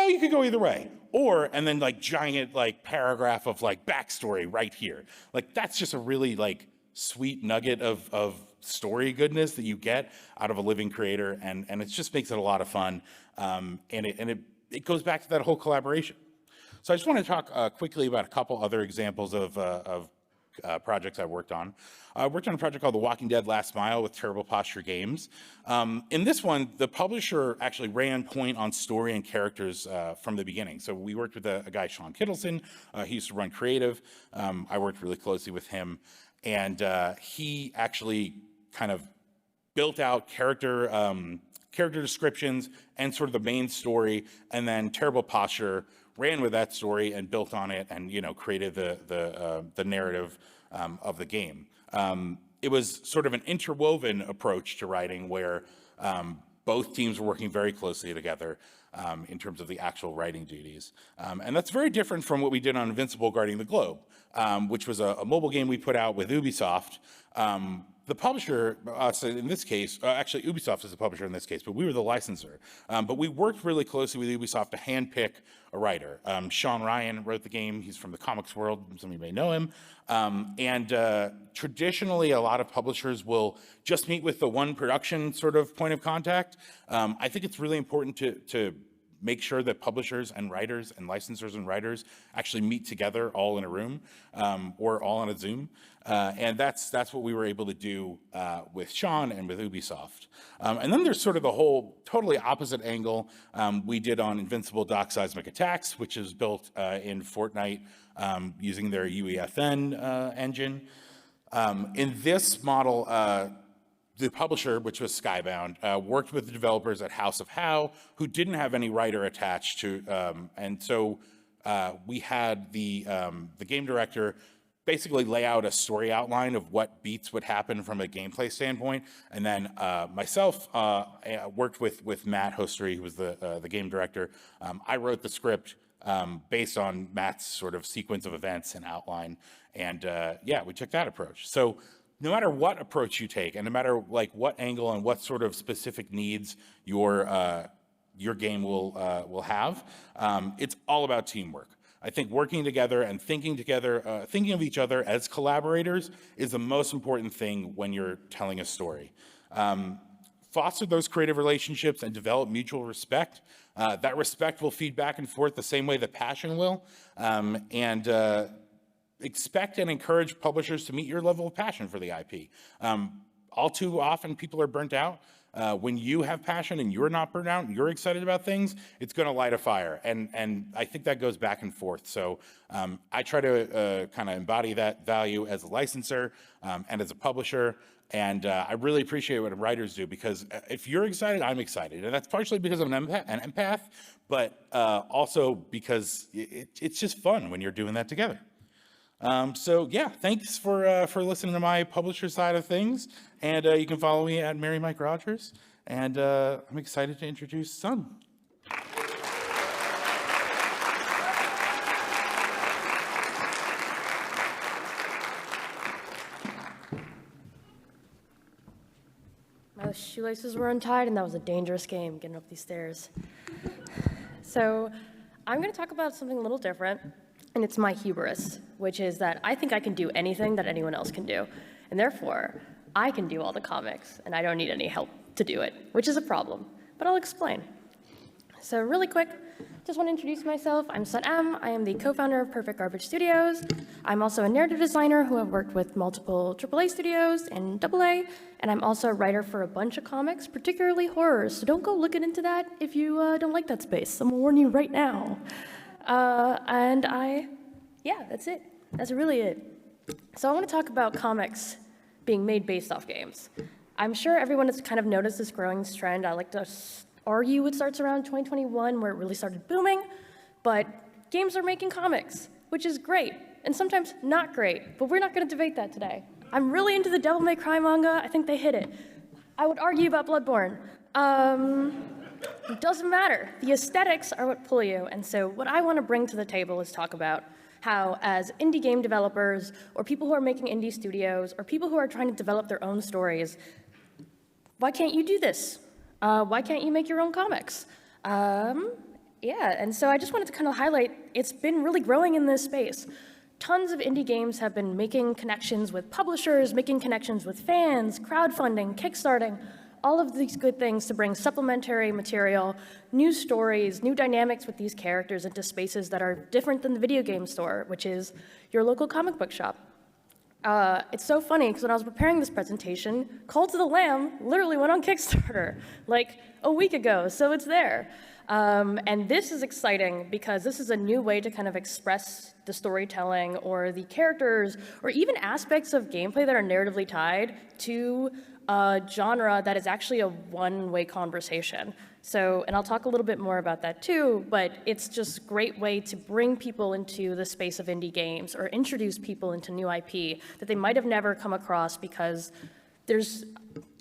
you could go either way. And then like giant like paragraph of like backstory right here. Like that's just a really like sweet nugget of story goodness that you get out of a living creator. And it just makes it a lot of fun. And it goes back to that whole collaboration. So I just want to talk quickly about a couple other examples of projects I worked on. I worked on a project called The Walking Dead Last Mile with Terrible Posture Games. In this one, the publisher actually ran point on story and characters from the beginning. So we worked with a guy, Sean Kittleson. He used to run creative. I worked really closely with him. And he actually kind of built out character descriptions and sort of the main story, and then Terrible Posture ran with that story and built on it, and created the narrative of the game. It was sort of an interwoven approach to writing where both teams were working very closely together in terms of the actual writing duties. And that's very different from what we did on Invincible Guarding the Globe, which was a mobile game we put out with Ubisoft. The publisher, so in this case, actually Ubisoft is the publisher in this case, but we were the licensor. But we worked really closely with Ubisoft to handpick a writer. Sean Ryan wrote the game. He's from the comics world. Some of you may know him. Traditionally, a lot of publishers will just meet with the one production sort of point of contact. I think it's really important to make sure that publishers and writers and licensors and writers actually meet together all in a room or all on a Zoom. And that's what we were able to do with Sean and with Ubisoft. And then there's sort of the whole totally opposite angle we did on Invincible Dock Seismic Attacks, which is built in Fortnite using their UEFN engine. In this model, the publisher, which was Skybound, worked with the developers at House of How, who didn't have any writer attached to, and so we had the game director basically lay out a story outline of what beats would happen from a gameplay standpoint, and then myself worked with Matt Hostery, who was the game director. I wrote the script based on Matt's sort of sequence of events and outline, and yeah, we took that approach. So no matter what approach you take, and no matter like what angle and what sort of specific needs your game will have, it's all about teamwork. I think working together and thinking of each other as collaborators is the most important thing when you're telling a story. Foster those creative relationships and develop mutual respect. That respect will feed back and forth the same way that passion will. Expect and encourage publishers to meet your level of passion for the IP. All too often, people are burnt out. When you have passion and you're not burnt out and you're excited about things, it's going to light a fire. And I think that goes back and forth. So I try to kind of embody that value as a licensor and as a publisher. And I really appreciate what writers do, because if you're excited, I'm excited. And that's partially because I'm an empath, but also because it's just fun when you're doing that together. So yeah, thanks for listening to my publisher side of things. And you can follow me at Mary Mike Rogers. And I'm excited to introduce Sun. My shoelaces were untied, and that was a dangerous game, getting up these stairs. So I'm going to talk about something a little different, and it's my hubris, which is that I think I can do anything that anyone else can do, and therefore, I can do all the comics, and I don't need any help to do it, which is a problem, but I'll explain. So really quick, just want to introduce myself. I'm Sun M. I am the co-founder of Perfect Garbage Studios. I'm also a narrative designer who have worked with multiple AAA studios and AA, and I'm also a writer for a bunch of comics, particularly horror, so don't go looking into that if you don't like that space. I'm gonna warn you right now. Yeah, that's it. That's really it. So I want to talk about comics being made based off games. I'm sure everyone has kind of noticed this growing trend. I like to argue it starts around 2021 where it really started booming, but games are making comics, which is great, and sometimes not great, but we're not going to debate that today. I'm really into the Devil May Cry manga. I think they hit it. I would argue about Bloodborne. It doesn't matter. The aesthetics are what pull you, and so what I want to bring to the table is talk about how, as indie game developers, or people who are making indie studios, or people who are trying to develop their own stories, why can't you do this? Why can't you make your own comics? Yeah, and so I just wanted to kind of highlight, it's been really growing in this space. Tons of indie games have been making connections with publishers, making connections with fans, crowdfunding, kickstarting, all of these good things to bring supplementary material, new stories, new dynamics with these characters into spaces that are different than the video game store, which is your local comic book shop. It's so funny, because when I was preparing this presentation, Call to the Lamb literally went on Kickstarter like a week ago, so it's there. And this is exciting because this is a new way to kind of express the storytelling or the characters or even aspects of gameplay that are narratively tied to a genre that is actually a one-way conversation. So, and I'll talk a little bit more about that too, but it's just a great way to bring people into the space of indie games or introduce people into new IP that they might have never come across, because there's,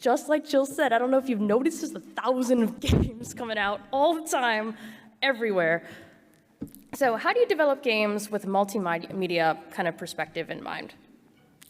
just like Jill said, I don't know if you've noticed, there's 1,000 games coming out all the time, everywhere. So how do you develop games with multimedia kind of perspective in mind?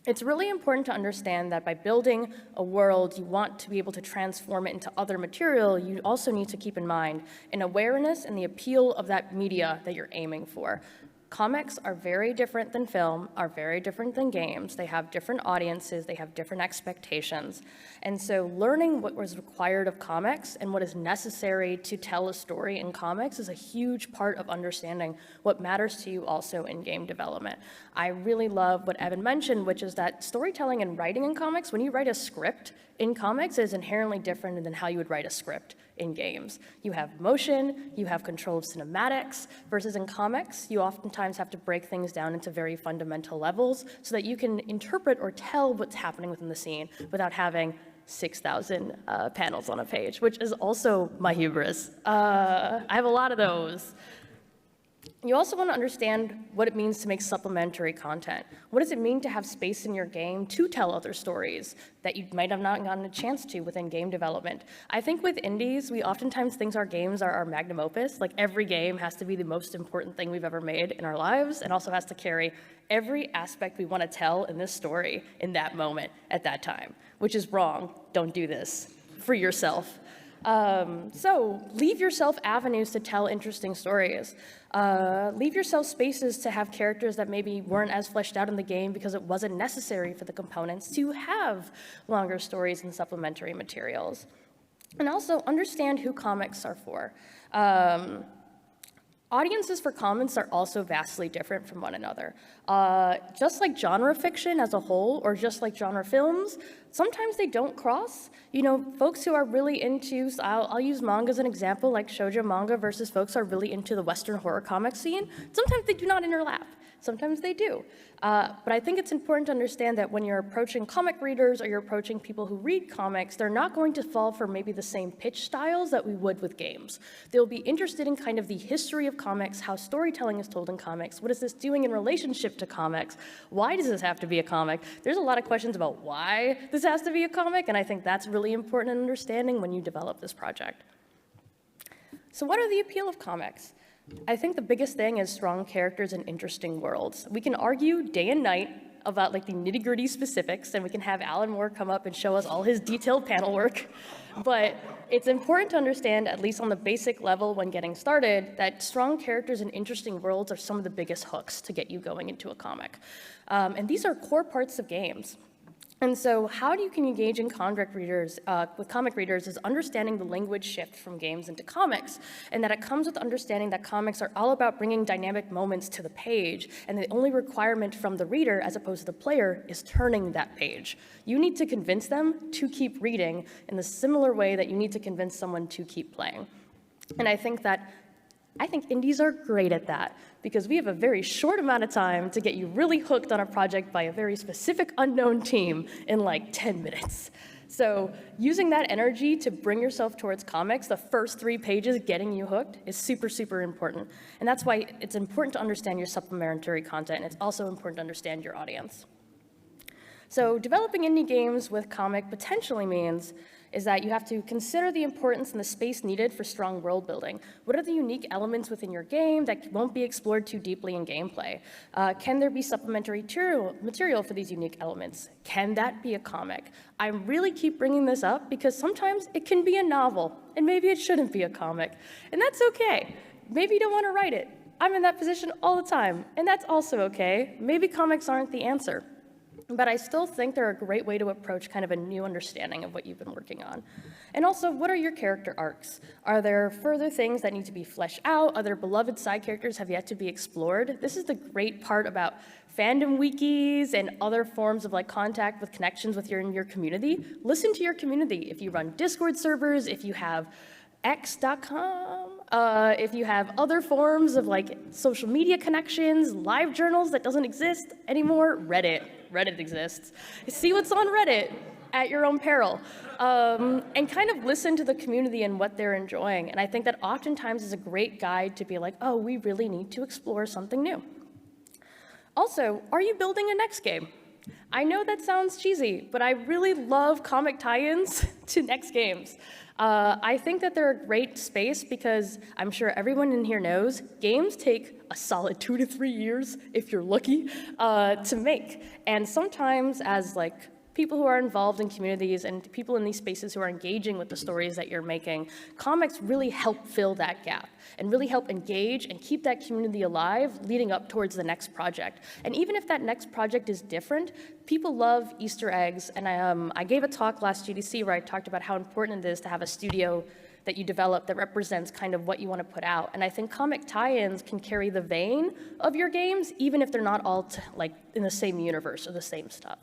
It's really important to understand that by building a world you want to be able to transform it into other material, you also need to keep in mind an awareness and the appeal of that media that you're aiming for. Comics are very different than film, are very different than games. They have different audiences, they have different expectations. And so learning what was required of comics and what is necessary to tell a story in comics is a huge part of understanding what matters to you also in game development. I really love what Evan mentioned, which is that storytelling and writing in comics, when you write a script in comics, is inherently different than how you would write a script in games. You have motion, you have control of cinematics, versus in comics, you oftentimes have to break things down into very fundamental levels so that you can interpret or tell what's happening within the scene without having 6,000 panels on a page, which is also my hubris. I have a lot of those. You also want to understand what it means to make supplementary content. What does it mean to have space in your game to tell other stories that you might have not gotten a chance to within game development? I think with indies, we oftentimes think our games are our magnum opus. Like every game has to be the most important thing we've ever made in our lives, and also has to carry every aspect we want to tell in this story in that moment at that time, which is wrong. Don't do this. Free yourself. So leave yourself avenues to tell interesting stories. Leave yourself spaces to have characters that maybe weren't as fleshed out in the game because it wasn't necessary for the components to have longer stories and supplementary materials. And also understand who comics are for. Audiences for comics are also vastly different from one another. Just like genre fiction as a whole, or just like genre films, sometimes they don't cross. You know, folks who are really into, I'll use manga as an example, like shoujo manga versus folks who are really into the Western horror comic scene. Sometimes they do not interlap. Sometimes they do. But I think it's important to understand that when you're approaching comic readers or you're approaching people who read comics, they're not going to fall for maybe the same pitch styles that we would with games. They'll be interested in kind of the history of comics, how storytelling is told in comics, what is this doing in relationship to comics, why does this have to be a comic? There's a lot of questions about why this has to be a comic, and I think that's really important in understanding when you develop this project. So what are the appeal of comics? I think the biggest thing is strong characters and interesting worlds. We can argue day and night about like the nitty-gritty specifics, and we can have Alan Moore come up and show us all his detailed panel work. But it's important to understand, at least on the basic level when getting started, that strong characters and interesting worlds are some of the biggest hooks to get you going into a comic. And these are core parts of games. And so how you can engage in comic readers is understanding the language shift from games into comics, and that it comes with understanding that comics are all about bringing dynamic moments to the page, and the only requirement from the reader, as opposed to the player, is turning that page. You need to convince them to keep reading in the similar way that you need to convince someone to keep playing. And I think indies are great at that, because we have a very short amount of time to get you really hooked on a project by a very specific unknown team in like 10 minutes. So using that energy to bring yourself towards comics, the first 3 pages getting you hooked, is super, super important. And that's why it's important to understand your supplementary content, and it's also important to understand your audience. So developing indie games with comic potentially means is that you have to consider the importance and the space needed for strong world building. What are the unique elements within your game that won't be explored too deeply in gameplay? Can there be supplementary material for these unique elements? Can that be a comic? I really keep bringing this up because sometimes it can be a novel, and maybe it shouldn't be a comic, and that's okay. Maybe you don't want to write it. I'm in that position all the time, and that's also okay. Maybe comics aren't the answer. but I still think they're a great way to approach kind of a new understanding of what you've been working on. And also, what are your character arcs? Are there further things that need to be fleshed out? Are there beloved side characters have yet to be explored? This is the great part about fandom wikis and other forms of like contact with connections with your community. Listen to your community. If you run Discord servers, if you have x.com, if you have other forms of like social media connections, live journals that doesn't exist anymore, Reddit exists. See what's on Reddit at your own peril, and kind of listen to the community and what they're enjoying. And I think that oftentimes is a great guide to be like, oh, we really need to explore something new. Also, are you building a next game? I know that sounds cheesy, but I really love comic tie-ins to next games. I think that they're a great space because I'm sure everyone in here knows games take a solid 2 to 3 years, if you're lucky, to make. And sometimes as like people who are involved in communities and people in these spaces who are engaging with the stories that you're making, comics really help fill that gap and really help engage and keep that community alive leading up towards the next project. And even if that next project is different, people love Easter eggs. And I gave a talk last GDC where I talked about how important it is to have a studio that you develop that represents kind of what you want to put out. And I think comic tie-ins can carry the vein of your games, even if they're not all like in the same universe or the same stuff.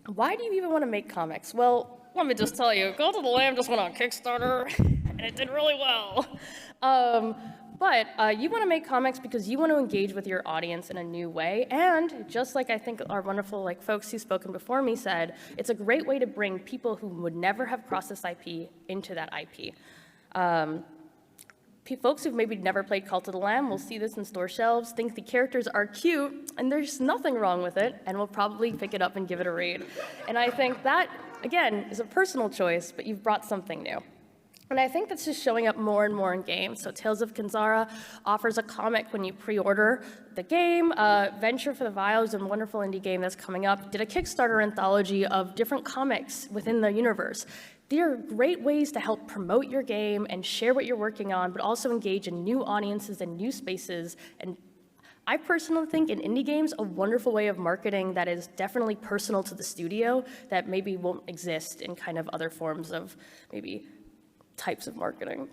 Why do you even want to make comics? Well, let me just tell you, Cult of the Lamb just went on Kickstarter, and it did really well. But you want to make comics because you want to engage with your audience in a new way, and just like I think our wonderful like folks who've spoken before me said, it's a great way to bring people who would never have crossed this IP into that IP. Folks who've maybe never played Cult of the Lamb will see this in store shelves, think the characters are cute, and there's nothing wrong with it, and will probably pick it up and give it a read. And I think that, again, is a personal choice, but you've brought something new. And I think that's just showing up more and more in games. So Tales of Kenzara offers a comic when you pre-order the game. Venture for the Vials, a wonderful indie game that's coming up, did a Kickstarter anthology of different comics within the universe. They are great ways to help promote your game and share what you're working on, but also engage in new audiences and new spaces. And I personally think in indie games, a wonderful way of marketing that is definitely personal to the studio that maybe won't exist in kind of other forms of maybe types of marketing.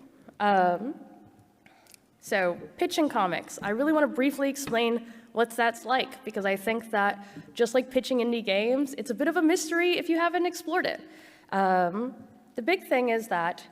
So pitching comics. I really want to briefly explain what that's like, because I think that just like pitching indie games, it's a bit of a mystery if you haven't explored it. The big thing is that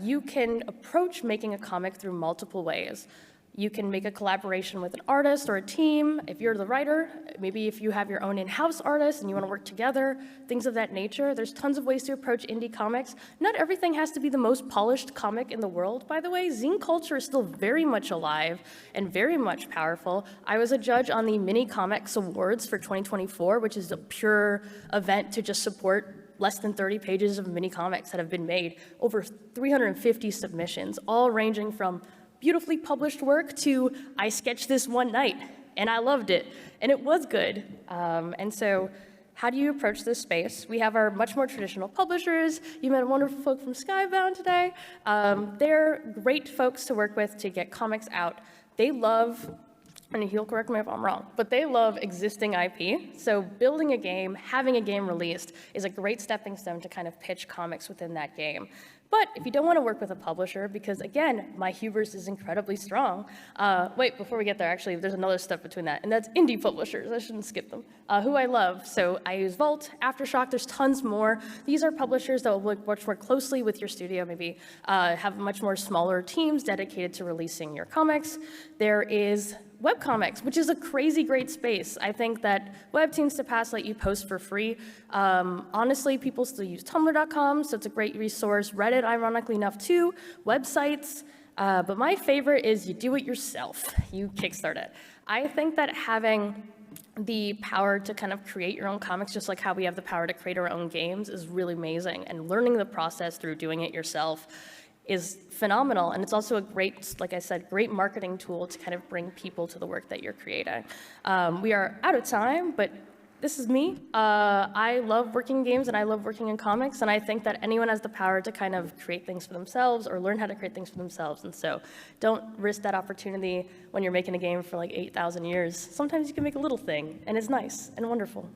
you can approach making a comic through multiple ways. You can make a collaboration with an artist or a team. If you're the writer, maybe if you have your own in-house artist and you want to work together, things of that nature. There's tons of ways to approach indie comics. Not everything has to be the most polished comic in the world, by the way. Zine culture is still very much alive and very much powerful. I was a judge on the Mini Comics Awards for 2024, which is a pure event to just support less than 30 pages of mini comics that have been made, over 350 submissions, all ranging from beautifully published work to I sketched this one night and I loved it and it was good. And so how do you approach this space? We have our much more traditional publishers. You met wonderful folk from Skybound today. They're great folks to work with to get comics out. They love, and he'll correct me if I'm wrong, but they love existing IP. So building a game, having a game released is a great stepping stone to kind of pitch comics within that game. But if you don't want to work with a publisher, because again, my hubris is incredibly strong. Wait, before we get there, actually, there's another step between that, and that's indie publishers. I shouldn't skip them, who I love. So I use Volt, Aftershock, there's tons more. These are publishers that will work much more closely with your studio, maybe have much more smaller teams dedicated to releasing your comics. There is webcomics, which is a crazy great space. I think that Webtoons to Pass let you post for free. Honestly, people still use Tumblr.com, so it's a great resource. Reddit, ironically enough, too. Websites. But my favorite is you do it yourself. You kickstart it. I think that having the power to kind of create your own comics, just like how we have the power to create our own games, is really amazing. And learning the process through doing it yourself is phenomenal. And it's also a great, like I said, great marketing tool to kind of bring people to the work that you're creating. We are out of time, but this is me. I love working in games and I love working in comics, and I think that anyone has the power to kind of create things for themselves or learn how to create things for themselves. And so don't risk that opportunity when you're making a game for like 8,000 years. Sometimes you can make a little thing, and it's nice and wonderful.